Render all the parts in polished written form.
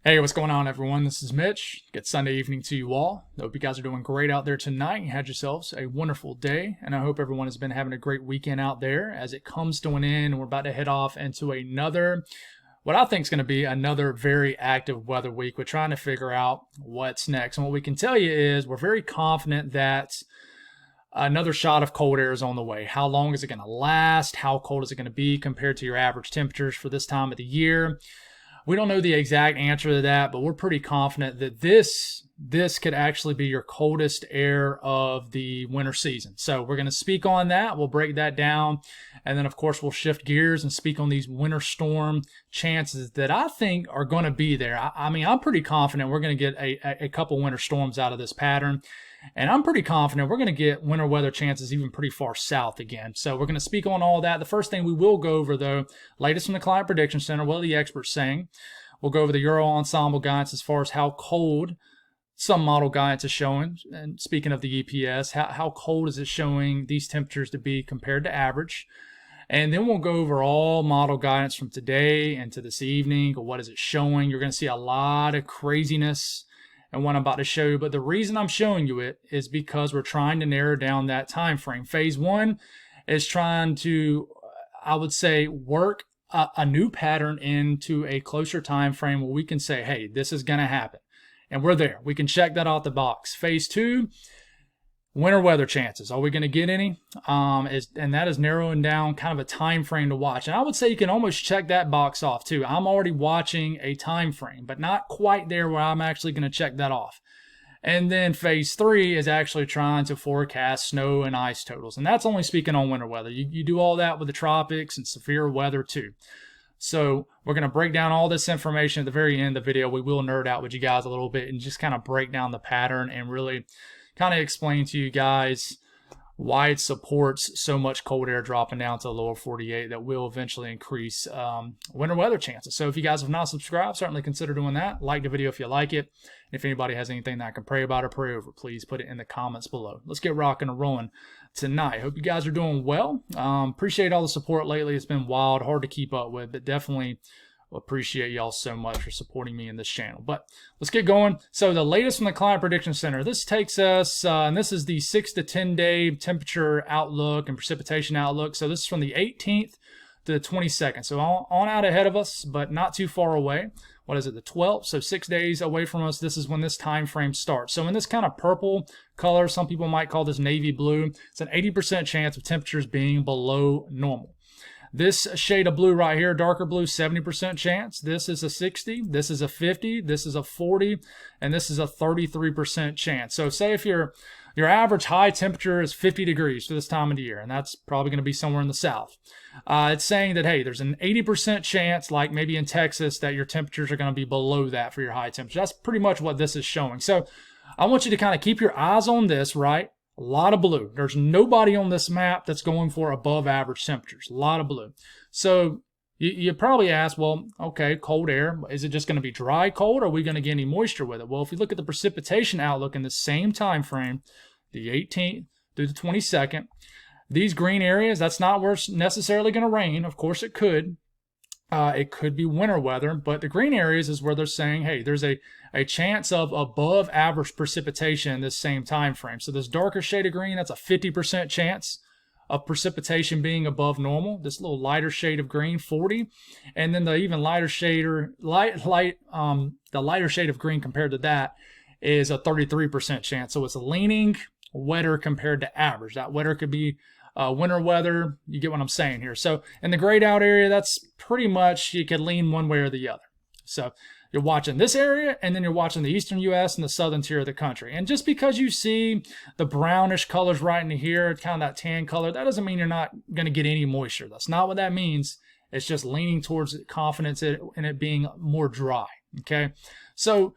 Hey, what's going on, everyone? This is Mitch. Good Sunday evening to you all. I hope you guys are doing great out there tonight. You had yourselves a wonderful day, and I hope everyone has been having a great weekend out there as it comes to an end. We're about to head off into what I think is going to be another very active weather week. We're trying to figure out what's next. And what we can tell you is we're very confident that another shot of cold air is on the way. How long is it going to last? How cold is it going to be compared to your average temperatures for this time of the year? We don't know the exact answer to that, but we're pretty confident that this could actually be your coldest air of the winter season. So we're going to speak on that. We'll break that down. And then, of course, we'll shift gears and speak on these winter storm chances that I think are going to be there. I mean, I'm pretty confident we're going to get a couple winter storms out of this pattern. And I'm pretty confident we're going to get winter weather chances even pretty far south again. So we're going to speak on all that. The first thing we will go over, though, latest from the Climate Prediction Center, what are the experts saying? We'll go over the Euro Ensemble guidance as far as how cold some model guidance is showing. And speaking of the EPS, how cold is it showing these temperatures to be compared to average? And then we'll go over all model guidance from today and to this evening. What is it showing? You're going to see a lot of craziness and what I'm about to show you. But the reason I'm showing you it is because we're trying to narrow down that time frame. Phase one is trying to, I would say, work a new pattern into a closer time frame where we can say, hey, this is going to happen. And we're there. We can check that off the box. Phase two, winter weather chances. Are we going to get any? And that is narrowing down kind of a time frame to watch. And I would say you can almost check that box off too. I'm already watching a time frame, but not quite there where I'm actually going to check that off. And then phase three is actually trying to forecast snow and ice totals. And that's only speaking on winter weather. You do all that with the tropics and severe weather too. So we're going to break down all this information at the very end of the video. We will nerd out with you guys a little bit and just kind of break down the pattern and really kind of explain to you guys why it supports so much cold air dropping down to the lower 48 that will eventually increase winter weather chances. So if you guys have not subscribed, certainly consider doing that. Like the video if you like it. If anybody has anything that I can pray about or pray over, please put it in the comments below. Let's get rocking and rolling tonight. Hope you guys are doing well. Appreciate all the support lately. It's been wild, hard to keep up with, but definitely appreciate y'all so much for supporting me in this channel. But let's get going. So the latest from the Climate Prediction Center. This takes us, and this is the 6 to 10 day temperature outlook and precipitation outlook. So this is from the 18th to the 22nd. So on out ahead of us, but not too far away. What is it, the 12th? So 6 days away from us. This is when this time frame starts. So in this kind of purple color, some people might call this navy blue, it's an 80% chance of temperatures being below normal. This shade of blue right here, darker blue, 70% chance. This is a 60, this is a 50, this is a 40, and this is a 33% chance. So say if your average high temperature is 50 degrees for this time of the year, and that's probably going to be somewhere in the south. It's saying that, hey, there's an 80% chance, like maybe in Texas, that your temperatures are going to be below that for your high temperature. That's pretty much what this is showing. So I want you to kind of keep your eyes on this, right? A lot of blue. There's nobody on this map that's going for above average temperatures. A lot of blue. So you probably ask, well, okay, cold air. Is it just going to be dry cold, or are we going to get any moisture with it? Well, if you look at the precipitation outlook in the same time frame, the 18th through the 22nd, these green areas, that's not where it's necessarily going to rain. Of course, it could. It could be winter weather, but the green areas is where they're saying, hey, there's a chance of above average precipitation in this same time frame. So this darker shade of green, that's a 50% chance of precipitation being above normal. This little lighter shade of green, 40, and then the even lighter shade the lighter shade of green compared to that is a 33% chance. So it's leaning wetter compared to average. That wetter could be winter weather. You get what I'm saying here. So in the grayed out area, that's pretty much, you could lean one way or the other. So you're watching this area, and then you're watching the eastern U.S. and the southern tier of the country. And just because you see the brownish colors right in here, kind of that tan color, that doesn't mean you're not going to get any moisture. That's not what that means. It's just leaning towards confidence in it being more dry. Okay, so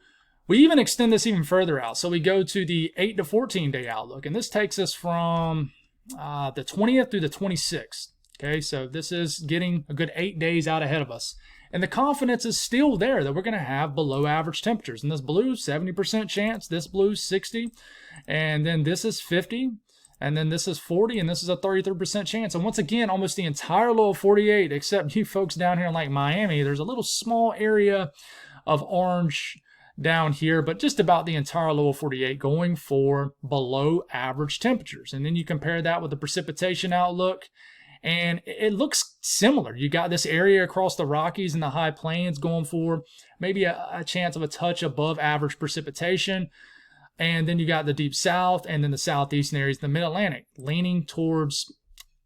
we even extend this even further out. So we go to the 8 to 14 day outlook, and this takes us from the 20th through the 26th. Okay, so this is getting a good 8 days out ahead of us. And the confidence is still there that we're going to have below average temperatures. And this blue, 70% chance. This blue, 60. And then this is 50. And then this is 40. And this is a 33% chance. And once again, almost the entire lower 48, except you folks down here in like Miami, there's a little small area of orange down here, but just about the entire lower 48 going for below average temperatures. And then you compare that with the precipitation outlook, and it looks similar. You got this area across the Rockies and the high plains going for maybe a chance of a touch above average precipitation. And then you got the deep south and then the southeastern areas, the mid-Atlantic, leaning towards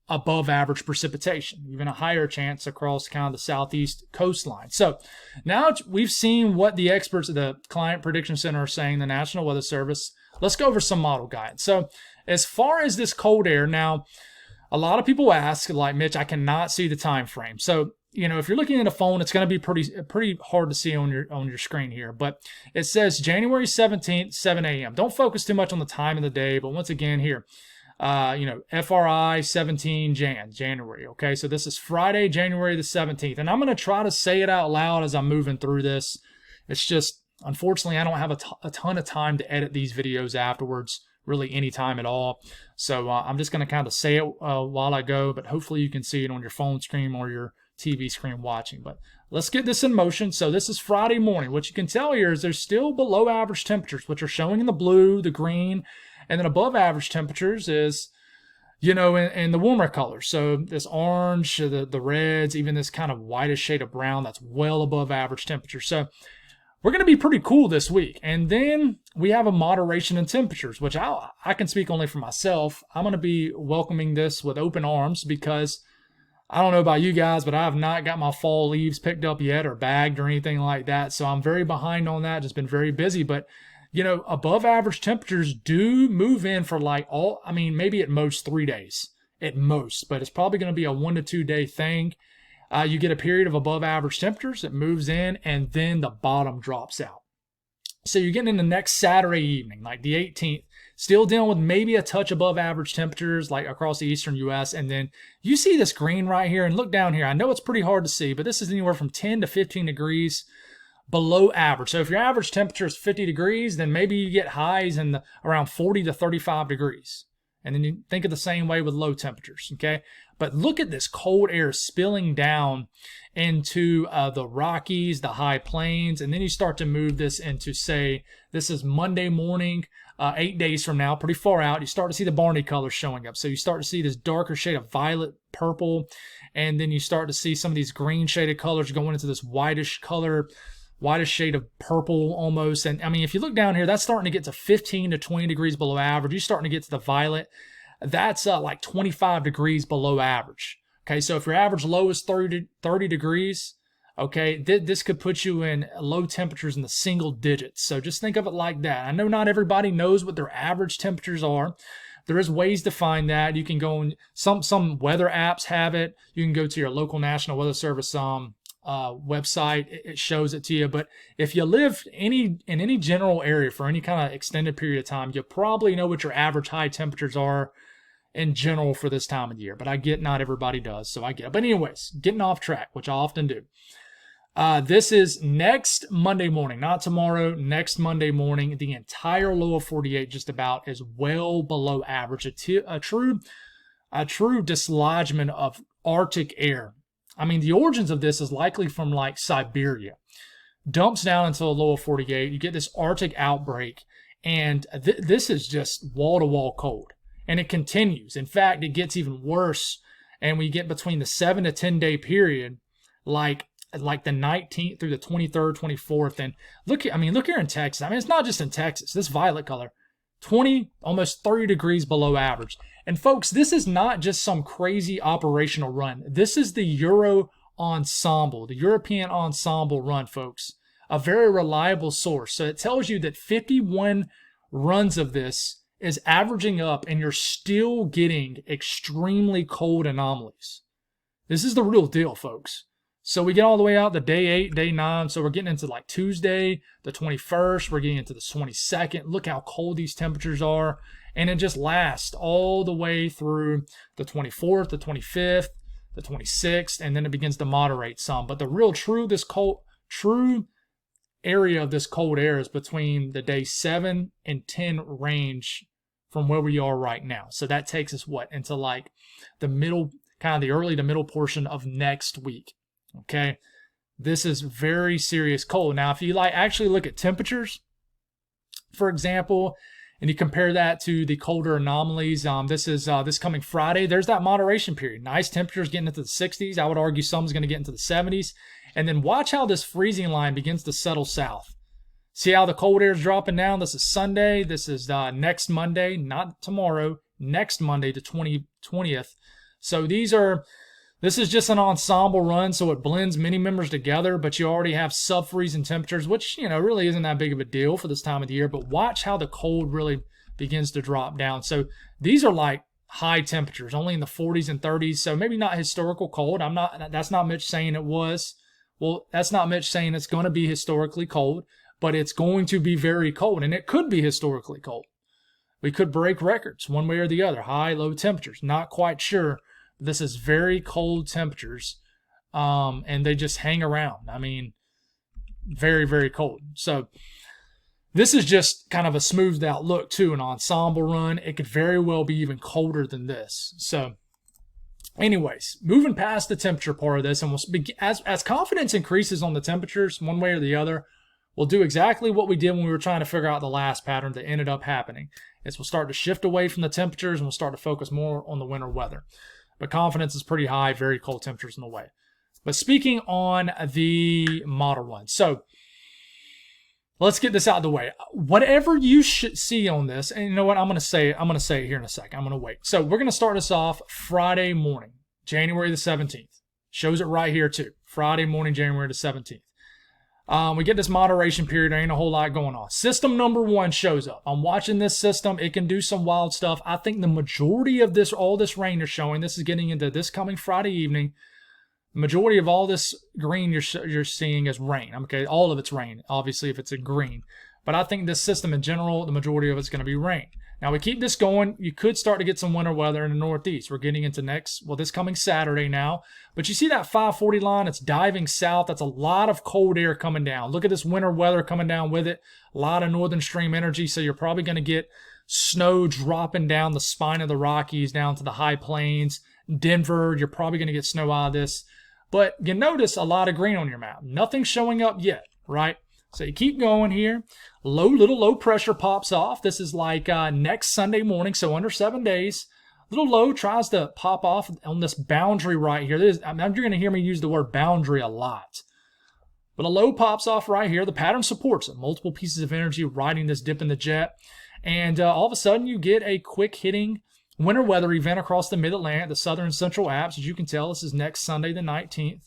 above average precipitation, even a higher chance across kind of the southeast coastline. So now we've seen what the experts at the Climate Prediction Center are saying, the National Weather Service. Let's go over some model guidance. So as far as this cold air, now a lot of people ask, like, Mitch, I cannot see the time frame. So, if you're looking at a phone, it's going to be pretty hard to see on your screen here. But it says January 17th, 7 a.m. Don't focus too much on the time of the day. But once again here, FRI 17 January. Okay, so this is Friday, January the 17th. And I'm going to try to say it out loud as I'm moving through this. It's just, unfortunately, I don't have a ton of time to edit these videos afterwards, really any time at all. So I'm just going to kind of say it while I go, but hopefully you can see it on your phone screen or your TV screen watching. But let's get this in motion. So this is Friday morning. What you can tell here is there's still below average temperatures, which are showing in the blue, the green, and then above average temperatures is, in the warmer colors. So this orange, the reds, even this kind of whitish shade of brown, that's well above average temperature. So we're going to be pretty cool this week. And then we have a moderation in temperatures, which I can speak only for myself. I'm going to be welcoming this with open arms because I don't know about you guys, but I have not got my fall leaves picked up yet or bagged or anything like that. So I'm very behind on that. Just been very busy. But, above average temperatures do move in for maybe at most 3 days at most, but it's probably going to be a 1 to 2 day thing. You get a period of above average temperatures, it moves in, and then the bottom drops out. So you're getting into next Saturday evening, like the 18th, still dealing with maybe a touch above average temperatures like across the eastern U.S. And then you see this green right here, and look down here. I know it's pretty hard to see, but this is anywhere from 10 to 15 degrees below average. So if your average temperature is 50 degrees, then maybe you get highs in around 40 to 35 degrees. And then you think of the same way with low temperatures, okay? But look at this cold air spilling down into the Rockies, the high plains, and then you start to move this into, say, this is Monday morning, 8 days from now, pretty far out. You start to see the Barney colors showing up. So you start to see this darker shade of violet, purple, and then you start to see some of these green shaded colors going into this whitish shade of purple almost. And I mean, if you look down here, that's starting to get to 15 to 20 degrees below average. You're starting to get to the violet. That's like 25 degrees below average. Okay, so if your average low is 30 degrees, okay, this could put you in low temperatures in the single digits. So just think of it like that. I know not everybody knows what their average temperatures are. There is ways to find that. You can go on, some weather apps have it. You can go to your local National Weather Service website. It shows it to you. But if you live in any general area for any kind of extended period of time, you probably know what your average high temperatures are in general for this time of year. But I get not everybody does, so I get it. But anyways, getting off track, which I often do. This is next Monday morning, not tomorrow, next Monday morning. The entire lower 48 just about is well below average. A true dislodgement of Arctic air. I mean, the origins of this is likely from like Siberia. Dumps down into the lower 48. You get this Arctic outbreak, and this is just wall-to-wall cold. And it continues. In fact, it gets even worse, and we get between the 7 to 10 day period, like the 19th through the 23rd, 24th. And look here in Texas. I mean, it's not just in Texas. This violet color, 20, almost 30 degrees below average. And folks, this is not just some crazy operational run. This is the European ensemble run, folks. A very reliable source. So it tells you that 51 runs of this is averaging up, and you're still getting extremely cold anomalies. This is the real deal, folks. So we get all the way out to day 8, day 9. So we're getting into like Tuesday, the 21st. We're getting into the 22nd. Look how cold these temperatures are. And it just lasts all the way through the 24th, the 25th, the 26th, and then it begins to moderate some. But the real true area of this cold air is between the day 7 and 10 range from where we are right now. So that takes us into like the middle, kind of the early to middle portion of next week. Okay. This is very serious cold. Now, if you actually look at temperatures, for example, and you compare that to the colder anomalies, this is this coming Friday. There's that moderation period. Nice temperatures getting into the 60s. I would argue some's going to get into the 70s. And then watch how this freezing line begins to settle south. See how the cold air is dropping down? This is Sunday. This is next Monday, not tomorrow. Next Monday, the 20th. So this is just an ensemble run, so it blends many members together, but you already have sub-freezing temperatures, which, really isn't that big of a deal for this time of the year. But watch how the cold really begins to drop down. So these are like high temperatures, only in the 40s and 30s. So maybe not historical cold. That's not Mitch saying it was. Well, that's not Mitch saying it's going to be historically cold, but it's going to be very cold, and it could be historically cold. We could break records one way or the other, high, low temperatures. Not quite sure. This is very cold temperatures, and they just hang around. I mean, very, very cold. So this is just kind of a smoothed out look too, an ensemble run. It could very well be even colder than this. So anyways, moving past the temperature part of this, and as confidence increases on the temperatures one way or the other, we'll do exactly what we did when we were trying to figure out the last pattern that ended up happening. We'll start to shift away from the temperatures, and we'll start to focus more on the winter weather. But confidence is pretty high, very cold temperatures in the way. But speaking on the model run, so let's get this out of the way. Whatever you should see on this, and you know what, I'm going to say it here in a second. I'm going to wait. So we're going to start this off Friday morning, January the 17th. Shows it right here too. Friday morning, January the 17th. We get this moderation period. There ain't a whole lot going on. System number 1 shows up. I'm watching this system. It can do some wild stuff. I think the majority of all this rain you're showing, this is getting into this coming Friday evening. The majority of all this green you're seeing is rain. Okay, all of it's rain, obviously, if it's in green. But I think this system in general, the majority of it's going to be rain. Now, we keep this going. You could start to get some winter weather in the Northeast. We're getting into this coming Saturday now. But you see that 540 line? It's diving south. That's a lot of cold air coming down. Look at this winter weather coming down with it. A lot of northern stream energy. So you're probably going to get snow dropping down the spine of the Rockies down to the high plains. Denver, you're probably going to get snow out of this. But you notice a lot of green on your map. Nothing showing up yet, right? So you keep going here. Little low pressure pops off. This is like next Sunday morning, so under 7 days. Little low tries to pop off on this boundary right here. You're going to hear me use the word boundary a lot. But a low pops off right here. The pattern supports it. Multiple pieces of energy riding this dip in the jet. And all of a sudden, you get a quick hitting winter weather event across the mid-Atlantic, the southern central Alps. As you can tell, this is next Sunday the 19th.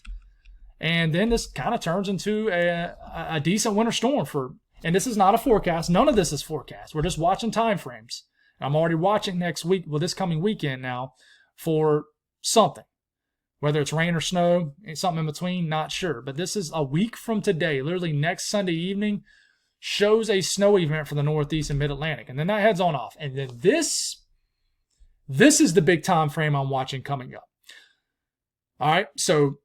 And then this kind of turns into a decent winter storm and this is not a forecast. None of this is forecast. We're just watching time frames. I'm already watching next week, this coming weekend now, for something. Whether it's rain or snow, something in between, not sure. But this is a week from today, literally next Sunday evening, shows a snow event for the Northeast and Mid-Atlantic. And then that heads on off. And then this is the big time frame I'm watching coming up. All right, so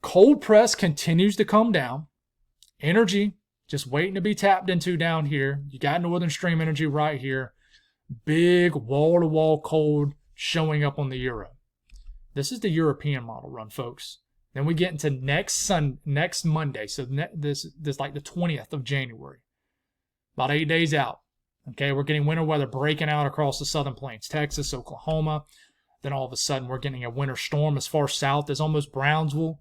cold press continues to come down. Energy just waiting to be tapped into down here. You got northern stream energy right here. Big wall-to-wall cold showing up on the Euro. This is the European model run, folks. Then we get into next Monday. So this like the 20th of January. About 8 days out. Okay, we're getting winter weather breaking out across the southern plains. Texas, Oklahoma. Then all of a sudden we're getting a winter storm as far south as almost Brownsville.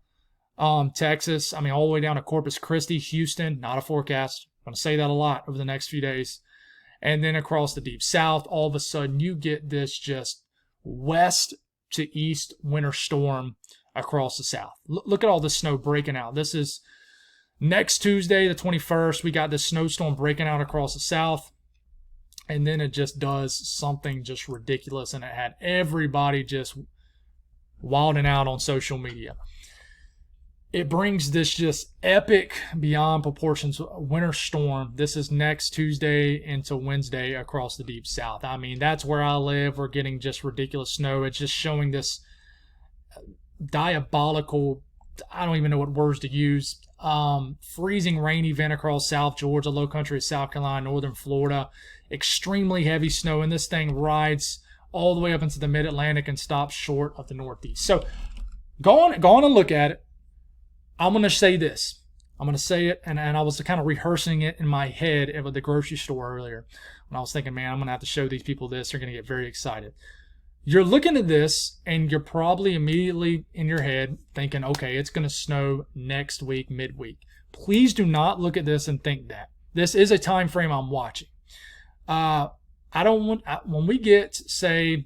Texas, all the way down to Corpus Christi, Houston, not a forecast. I'm going to say that a lot over the next few days. And then across the deep south, all of a sudden you get this just west to east winter storm across the south. Look at all this snow breaking out. This is next Tuesday, the 21st. We got this snowstorm breaking out across the south. And then it just does something just ridiculous. And it had everybody just wilding out on social media. It brings this just epic, beyond proportions winter storm. This is next Tuesday into Wednesday across the deep south. That's where I live. We're getting just ridiculous snow. It's just showing this diabolical, I don't even know what words to use, freezing rain event across South Georgia, low country of South Carolina, northern Florida. Extremely heavy snow, and this thing rides all the way up into the mid-Atlantic and stops short of the Northeast. So go on and look at it. I'm going to say this. I'm going to say it, and I was kind of rehearsing it in my head at the grocery store earlier when I was thinking, man, I'm going to have to show these people this. They're going to get very excited. You're looking at this, and you're probably immediately in your head thinking, okay, it's going to snow next week, midweek. Please do not look at this and think that. This is a time frame I'm watching. I don't want, when we get, say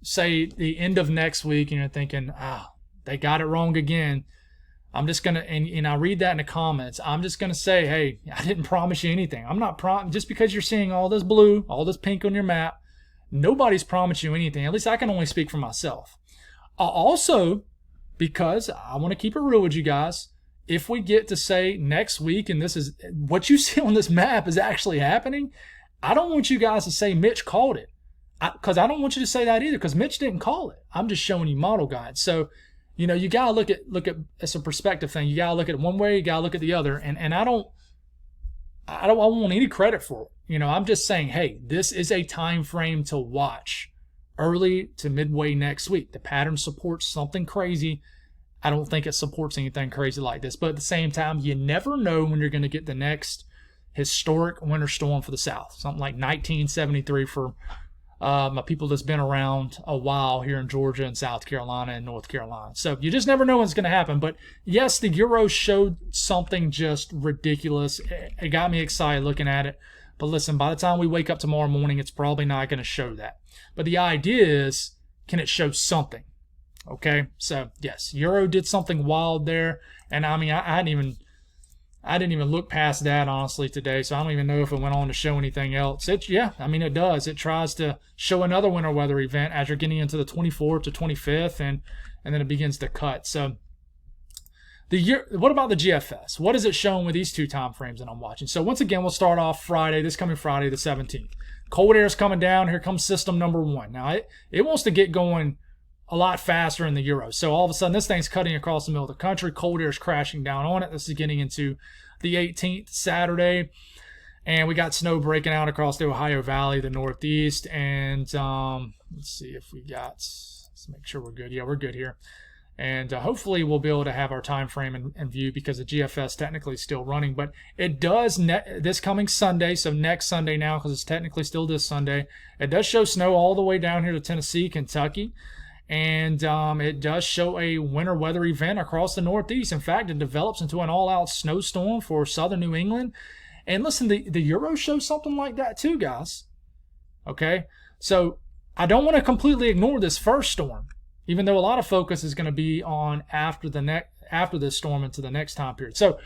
the end of next week, and you're thinking, they got it wrong again. I'm just going to, and I read that in the comments, I'm just going to say, hey, I didn't promise you anything. I'm not just because you're seeing all this blue, all this pink on your map, nobody's promised you anything. At least I can only speak for myself. Also, because I want to keep it real with you guys, if we get to say next week, and this is what you see on this map is actually happening, I don't want you guys to say Mitch called it. Because I don't want you to say that either, because Mitch didn't call it. I'm just showing you model guides. So, you got to look at it's a perspective thing. You got to look at it one way, you got to look at the other. And I don't want any credit for it. I'm just saying, hey, this is a time frame to watch early to midway next week. The pattern supports something crazy. I don't think it supports anything crazy like this. But at the same time, you never know when you're going to get the next historic winter storm for the South. Something like 1973 for my people that's been around a while here in Georgia and South Carolina and North Carolina. So you just never know when it's going to happen. But yes, the Euro showed something just ridiculous. It got me excited looking at it. But listen, by the time we wake up tomorrow morning, it's probably not going to show that. But the idea is, can it show something? Okay, so yes, Euro did something wild there. And I mean, I didn't even look past that, honestly, today, so I don't even know if it went on to show anything else. It does. It tries to show another winter weather event as you're getting into the 24th to 25th, and then it begins to cut. So what about the GFS? What is it showing with these two time frames that I'm watching? So once again, we'll start off this coming Friday, the 17th. Cold air is coming down. Here comes system number 1. Now, it wants to get going a lot faster in the Euro. So all of a sudden, this thing's cutting across the middle of the country. Cold air is crashing down on it. This is getting into the 18th, Saturday. And we got snow breaking out across the Ohio Valley, the Northeast. And let's see if let's make sure we're good. Yeah, we're good here. And hopefully we'll be able to have our time frame in view, because the GFS technically is still running. But it does this coming Sunday, so next Sunday now, because it's technically still this Sunday, it does show snow all the way down here to Tennessee, Kentucky. And it does show a winter weather event across the Northeast. In fact, it develops into an all-out snowstorm for southern New England. And listen, the Euro shows something like that too, guys. Okay? So I don't want to completely ignore this first storm, even though a lot of focus is going to be on after this storm into the next time period. So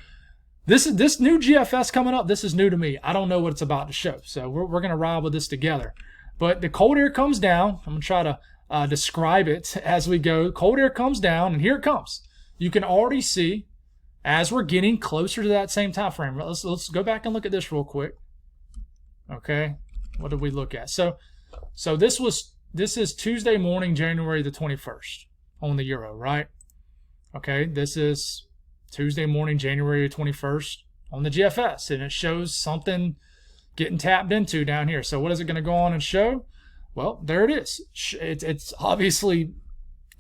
this new GFS coming up, this is new to me. I don't know what it's about to show. So we're going to ride with this together. But the cold air comes down. I'm going to try to describe it as we go. Cold air comes down, and here it comes. You can already see as we're getting closer to that same time frame. Let's go back and look at this real quick. Okay, what did we look at? So this is Tuesday morning, January the 21st on the Euro, right? Okay, this is Tuesday morning, January 21st on the GFS, and it shows something getting tapped into down here. So what is it going to go on and show? Well, there it is. It's obviously,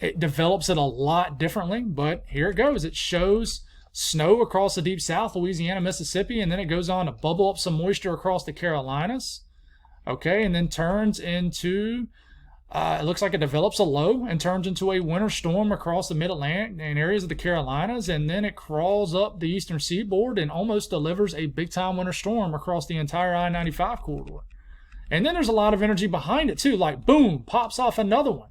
it develops it a lot differently, but here it goes. It shows snow across the deep south, Louisiana, Mississippi, and then it goes on to bubble up some moisture across the Carolinas. Okay, and then turns into, it looks like it develops a low and turns into a winter storm across the mid-Atlantic and areas of the Carolinas, and then it crawls up the eastern seaboard and almost delivers a big-time winter storm across the entire I-95 corridor. And then there's a lot of energy behind it too, like boom, pops off another one.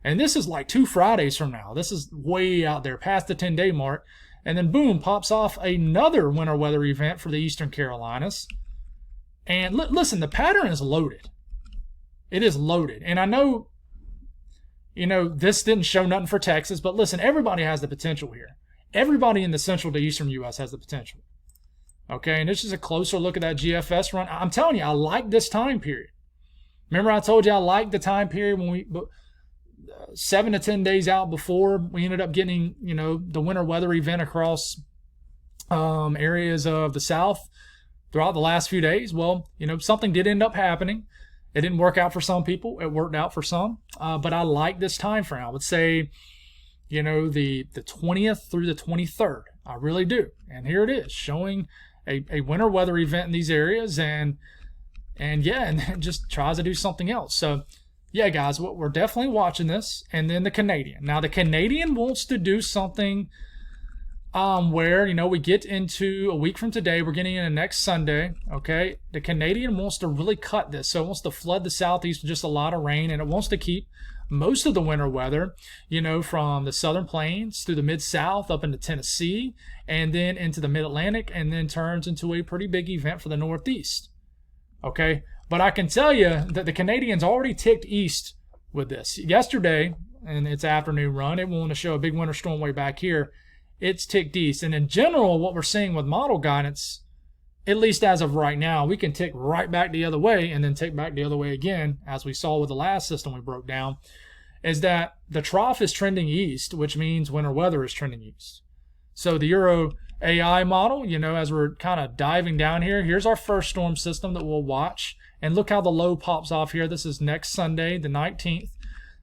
And this is like 2 Fridays from now. This is way out there, past the 10-day mark. And then boom, pops off another winter weather event for the eastern Carolinas. And listen, the pattern is loaded. It is loaded. And I know, this didn't show nothing for Texas, but listen, everybody has the potential here. Everybody in the central to eastern U.S. has the potential. Okay, and this is a closer look at that GFS run. I'm telling you, I like this time period. Remember I told you I liked the time period when 7 to 10 days out before we ended up getting, the winter weather event across areas of the South throughout the last few days. Well, something did end up happening. It didn't work out for some people. It worked out for some. But I like this time frame. I would say the 20th through the 23rd. I really do. And here it is, showing a winter weather event in these areas, and it just tries to do something else. So yeah, guys, we're definitely watching this. And then the Canadian. Now the Canadian wants to do something where, we get into a week from today, we're getting into next Sunday, okay? The Canadian wants to really cut this. So it wants to flood the southeast with just a lot of rain, and it wants to keep most of the winter weather, from the southern plains through the mid-south up into Tennessee, and then into the mid-Atlantic, and then turns into a pretty big event for the northeast, okay? But I can tell you that the Canadians already ticked east with this. Yesterday, in its afternoon run, it wanted to show a big winter storm way back here. It's ticked east. And in general, what we're seeing with model guidance, at least as of right now, we can tick right back the other way and then tick back the other way again, as we saw with the last system we broke down, is that the trough is trending east, which means winter weather is trending east. So the Euro AI model, as we're kind of diving down here, here's our first storm system that we'll watch. And look how the low pops off here. This is next Sunday, the 19th.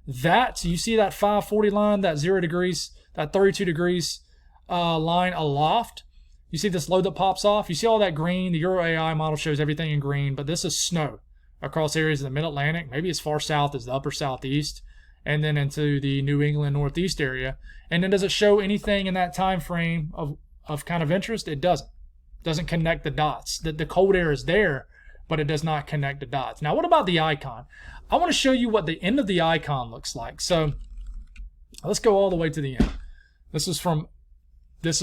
You see that 540 line, that 0 degrees, that 32 degrees line aloft? You see this low that pops off? You see all that green? The Euro AI model shows everything in green, but this is snow across areas of the mid-Atlantic, maybe as far south as the upper southeast, and then into the New England northeast area. And then does it show anything in that time frame of kind of interest? It doesn't. It doesn't connect the dots. The cold air is there, but it does not connect the dots. Now, what about the icon? I want to show you what the end of the icon looks like. So let's go all the way to the end. This is from this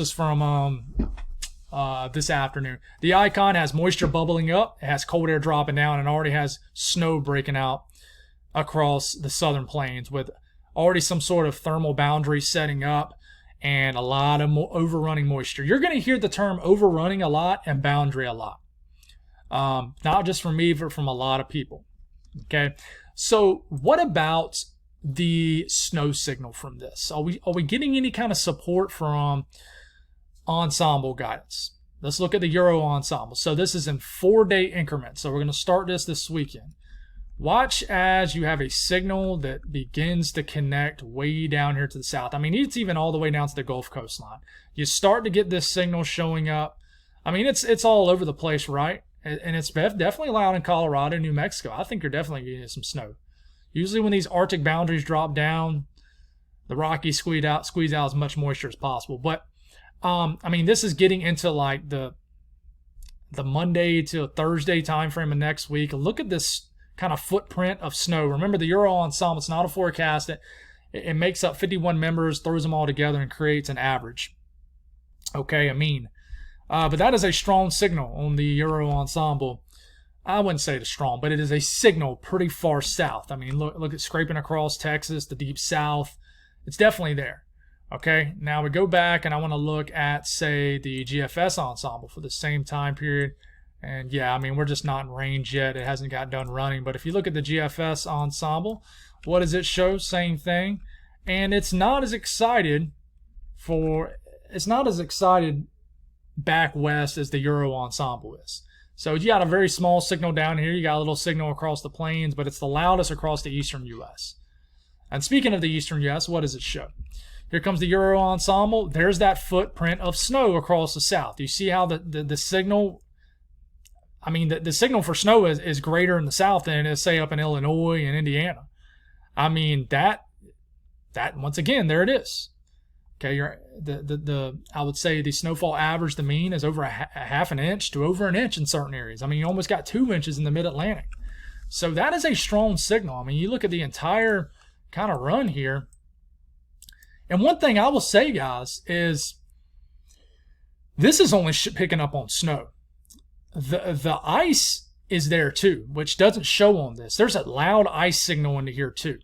afternoon. The icon has moisture bubbling up, it has cold air dropping down, and already has snow breaking out across the southern plains with already some sort of thermal boundary setting up and a lot of overrunning moisture. You're going to hear the term overrunning a lot and boundary a lot. Not just from me, but from a lot of people. Okay, so what about the snow signal from this? Are we getting any kind of support from ensemble guidance? Let's look at the Euro ensemble. So this is in 4-day increments. So we're going to start this weekend. Watch as you have a signal that begins to connect way down here to the south. I mean, it's even all the way down to the Gulf coastline. You start to get this signal showing up. I mean, it's all over the place, right? And it's definitely loud in Colorado, New Mexico. I think you're definitely getting some snow. Usually when these Arctic boundaries drop down, the Rockies squeeze out as much moisture as possible. But, I mean, this is getting into like the Monday to Thursday time frame of next week. Look at this kind of footprint of snow. Remember, the Euro ensemble, it's not a forecast. It makes up 51 members, throws them all together, and creates an average. Okay, a mean. But that is a strong signal on the Euro ensemble. I wouldn't say it's strong, but it is a signal pretty far south. I mean, look at scraping across Texas, the deep south. It's definitely there. Okay, now we go back and I want to look at, say, the GFS ensemble for the same time period. And yeah, I mean, we're just not in range yet. It hasn't got done running. But if you look at the GFS ensemble, what does it show? Same thing. And it's not as excited back west as the Euro ensemble is. So you got a very small signal down here. You got a little signal across the plains, but it's the loudest across the eastern U.S. And speaking of the eastern U.S., what does it show? Here comes the Euro ensemble. There's that footprint of snow across the south. You see how the signal, I mean, the signal for snow is greater in the south than it is, say, up in Illinois and Indiana. I mean, that once again, there it is. Okay, I would say the snowfall average, the mean, is over a half an inch to over an inch in certain areas. I mean, you almost got 2 inches in the mid-Atlantic. So that is a strong signal. I mean, you look at the entire kind of run here. And one thing I will say, guys, is this is only picking up on snow. The ice is there too, which doesn't show on this. There's a loud ice signal into here too.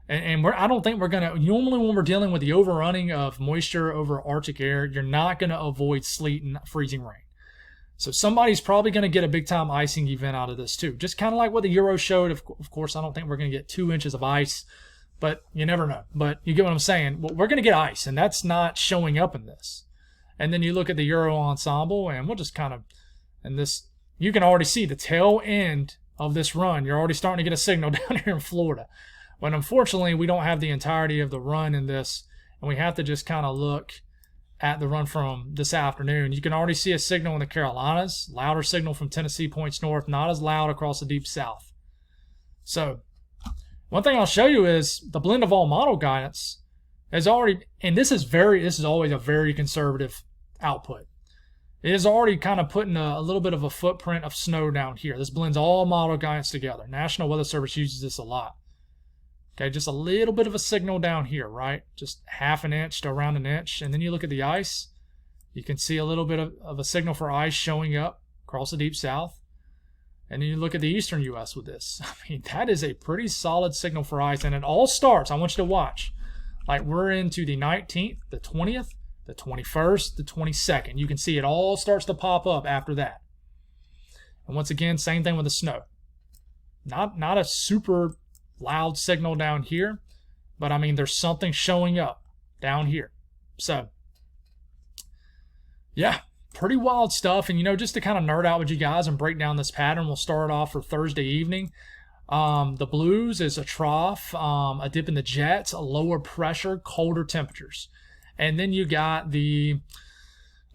And I don't think we're going to, normally when we're dealing with the overrunning of moisture over Arctic air, you're not going to avoid sleet and freezing rain. So somebody's probably going to get a big time icing event out of this too. Just kind of like what the Euro showed. Of course, I don't think we're going to get 2 inches of ice, but you never know. But you get what I'm saying. Well, we're going to get ice, and that's not showing up in this. And then you look at the Euro ensemble, and we'll just kind of, and this, you can already see the tail end of this run. You're already starting to get a signal down here in Florida. But unfortunately, we don't have the entirety of the run in this And we have to just kind of look at the run from this afternoon. You can already see a signal in the Carolinas, louder signal from Tennessee points north, not as loud across the deep south. So one thing I'll show you is the blend of all model guidance has already, and this is always a very conservative output. It is already kind of putting a little bit of a footprint of snow down here. This blends all model guidance together. National Weather Service uses this a lot. Okay, just a little bit of a signal down here, right? Just half an inch to around an inch. And then you look at the ice. You can see a little bit of a signal for ice showing up across the deep south. And then you look at the eastern U.S. with this. I mean, that is a pretty solid signal for ice. And it all starts, I want you to watch, like we're into the 19th, the 20th, the 21st, the 22nd. You can see it all starts to pop up after that. And once again, same thing with the snow. Not a super loud signal down here, but I mean, there's something showing up down here. So, yeah, pretty wild stuff. And, you know, just to kind of nerd out with you guys and break down this pattern, we'll start off for Thursday evening. The blues is a trough, a dip in the jets, a lower pressure, colder temperatures. And then you got the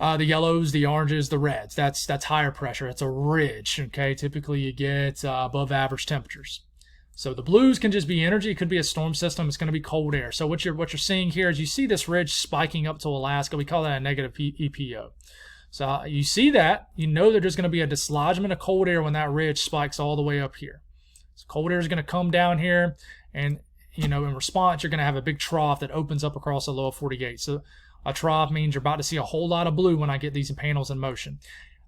yellows, the oranges, the reds. That's higher pressure. It's a ridge, okay? Typically you get above average temperatures. So the blues can just be energy. It could be a storm system. It's going to be cold air. So what you're seeing here is you see this ridge spiking up to Alaska. We call that a negative EPO. So you see that. You know that there's going to be a dislodgement of cold air when that ridge spikes all the way up here. So cold air is going to come down here, and you know, in response, you're going to have a big trough that opens up across the lower 48. So a trough means you're about to see a whole lot of blue when I get these panels in motion.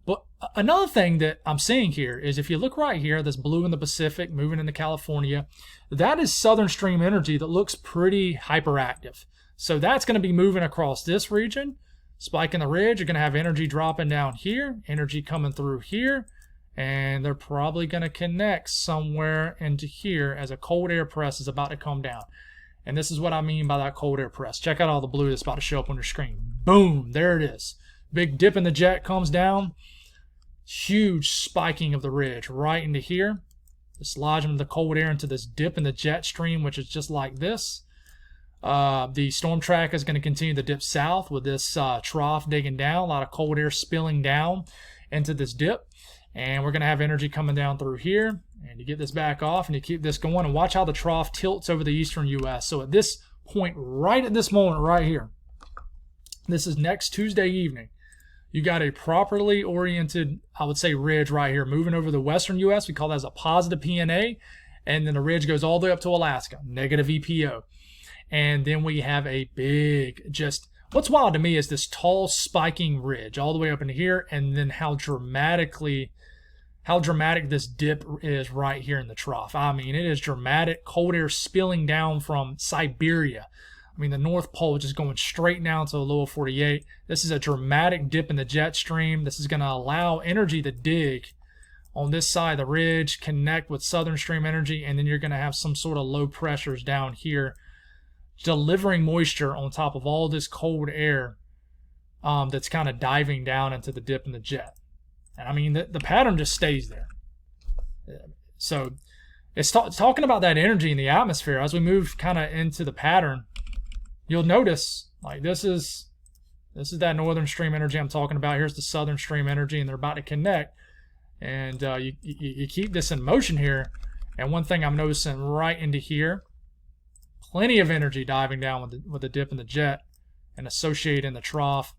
But another thing that I'm seeing here is if you look right here, this blue in the Pacific moving into California, that is southern stream energy that looks pretty hyperactive. So that's going to be moving across this region, spiking the ridge. You're going to have energy dropping down here, energy coming through here, and they're probably going to connect somewhere into here as a cold air press is about to come down. And this is what I mean by that cold air press. Check out all the blue that's about to show up on your screen. Boom, there it is. Big dip in the jet comes down. Huge spiking of the ridge right into here. Dislodgement of the cold air into this dip in the jet stream, which is just like this. The storm track is going to continue to dip south with this trough digging down. A lot of cold air spilling down into this dip. And we're going to have energy coming down through here. And you get this back off and you keep this going. And watch how the trough tilts over the eastern U.S. So at this point, right at this moment right here, this is next Tuesday evening, you got a properly oriented, I would say, ridge right here moving over the western U.S. We call that as a positive PNA. And then the ridge goes all the way up to Alaska, negative EPO. And then we have a big, just, what's wild to me is this tall spiking ridge all the way up into here. And then how dramatic this dip is right here in the trough. I mean, it is dramatic. Cold air spilling down from Siberia. I mean, the North Pole just going straight down to the lower 48. This is a dramatic dip in the jet stream. This is going to allow energy to dig on this side of the ridge, connect with southern stream energy, and then you're going to have some sort of low pressures down here delivering moisture on top of all this cold air that's kind of diving down into the dip in the jet. And I mean, the pattern just stays there. So it's talking about that energy in the atmosphere. As we move kind of into the pattern, you'll notice, like, this is that northern stream energy I'm talking about. Here's the southern stream energy, and they're about to connect. And you keep this in motion here. And one thing I'm noticing right into here, plenty of energy diving down with the dip in the jet and associated in the trough.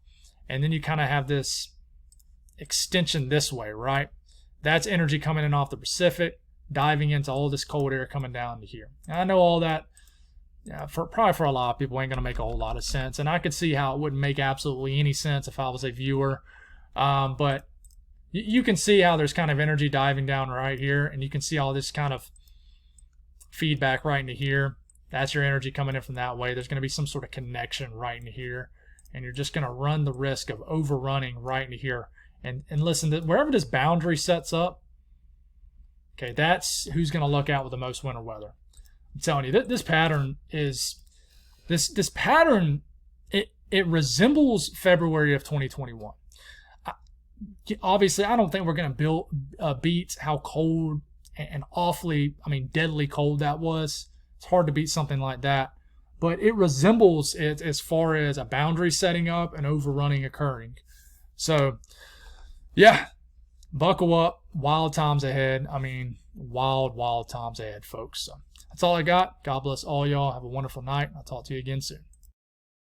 And then you kind of have this extension this way, right? That's energy coming in off the Pacific, diving into all this cold air coming down to here. And I know all that, probably for a lot of people, ain't going to make a whole lot of sense. And I could see how it wouldn't make absolutely any sense if I was a viewer. But you can see how there's kind of energy diving down right here. And you can see all this kind of feedback right into here. That's your energy coming in from that way. There's going to be some sort of connection right into here. And you're just going to run the risk of overrunning right into here. And listen, wherever this boundary sets up, okay, that's who's going to look out with the most winter weather. I'm telling you, this pattern is, this pattern, it resembles February of 2021. Obviously, I don't think we're going to beat how cold and awfully, I mean, deadly cold that was. It's hard to beat something like that. but it resembles it as far as a boundary setting up and overrunning occurring. So, yeah, buckle up. Wild times ahead. I mean, wild times ahead, folks. So that's all I got. God bless all y'all. Have a wonderful night. I'll talk to you again soon.